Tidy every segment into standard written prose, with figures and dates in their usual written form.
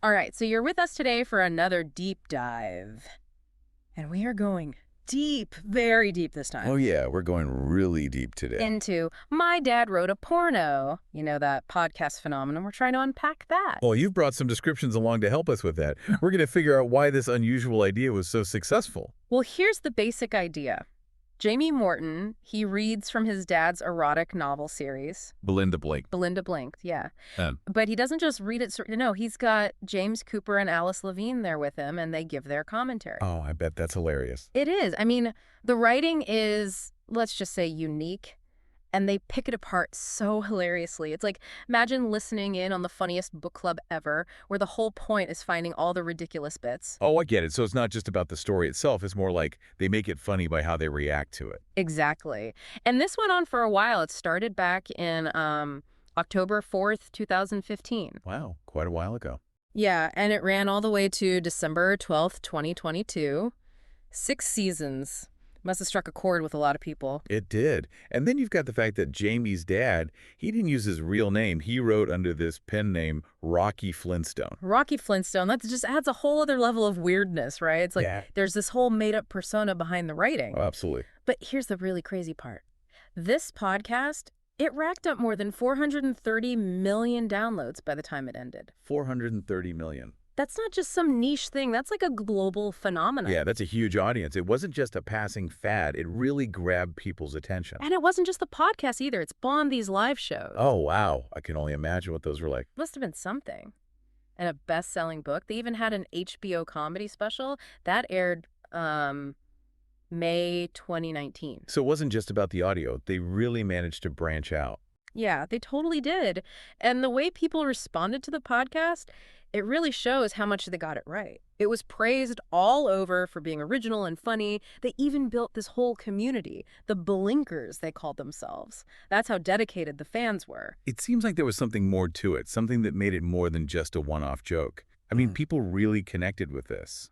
All right, so you're with us today for another deep dive. And we are going deep, very deep this Oh, time, yeah, we're going really deep today. into My Dad Wrote a Porno. You know, that podcast phenomenon. We're trying to unpack that. Well, you've brought some descriptions along to help us with that. We're going to figure out why this unusual idea was so successful. Well, here's the basic idea. Jamie Morton, he reads from his dad's erotic novel series, Belinda Blake. Belinda Blinked, yeah. Um, But he doesn't just read it, no, he's got James Cooper and Alice Levine there with him, and they give their commentary. oh, I bet that's hilarious. It is. I mean, the writing is, let's just say, unique, and they pick it apart so hilariously. It's like, imagine listening in on the funniest book club ever, where the whole point is finding all the ridiculous bits. Oh, I get it. So it's not just about the story itself. It's more like they make it funny by how they react to it. Exactly. And this went on for a while. It started back in October 4th, 2015. Wow, quite a while ago. Yeah, and it ran all the way to December 12th, 2022. 6 seasons. Must have struck a chord with a lot of people. It did. And then you've got the fact that Jamie's dad, he didn't use his real name. He wrote under this pen name, Rocky Flintstone. Rocky Flintstone, that just adds a whole other level of weirdness, right? It's like Yeah. there's this whole made-up persona behind the writing. Oh, absolutely. But here's the really crazy part. This podcast, it racked up more than 430 million downloads by the time it ended. 430 million. That's not just some niche thing. That's like a global phenomenon. Yeah, that's a huge audience. It wasn't just a passing fad. It really grabbed people's attention. And it wasn't just the podcast either. It spawned these live shows. Oh, wow. I can only imagine what those were like. Must have been something. And a best-selling book. They even had an HBO comedy special that aired May 2019. So it wasn't just about the audio. They really managed to branch out. Yeah, they totally did. And the way people responded to the podcast, it really shows how much they got it right. It was praised all over for being original and funny. They even built this whole community, the Blinkers, they called themselves. That's how dedicated the fans were. It seems like there was something more to it, something that made it more than just a one-off joke. I mean, people really connected with this.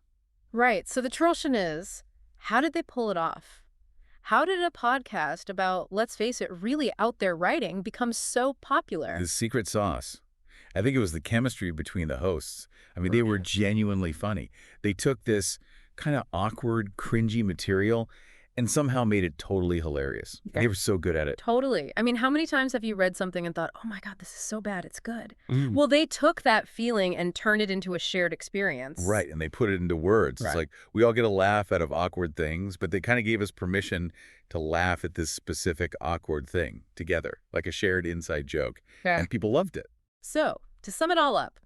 Right. So the question is, how did they pull it off? How did a podcast about, let's face it, really out there writing become so popular? The secret sauce. I think it was the chemistry between the hosts. I mean, they were genuinely funny. They took this kind of awkward, cringy material and somehow made it totally hilarious. Yeah. They were so good at it. Totally. I mean, how many times have you read something and thought, oh my God, this is so bad, it's good? Mm. Well, they took that feeling and turned it into a shared experience. Right, and they put it into words. Right. It's like we all get a laugh out of awkward things, but they kind of gave us permission to laugh at this specific awkward thing together, like a shared inside joke. Yeah. And people loved it. So, to sum it all up,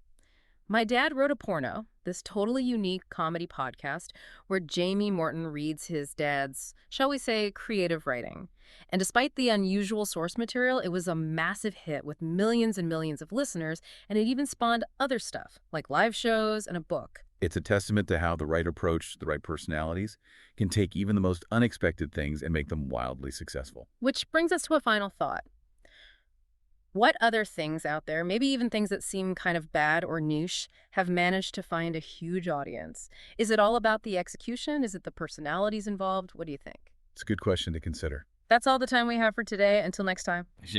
My Dad Wrote a Porno, this totally unique comedy podcast where Jamie Morton reads his dad's, shall we say, creative writing. And despite the unusual source material, it was a massive hit with millions and millions of listeners, and it even spawned other stuff, like live shows and a book. It's a testament to how the right approach, the right personalities, can take even the most unexpected things and make them wildly successful. Which brings us to a final thought. What other things out there, maybe even things that seem kind of bad or niche, have managed to find a huge audience? Is it all about the execution? Is it the personalities involved? What do you think? It's a good question to consider. That's all the time we have for today. Until next time. Yeah.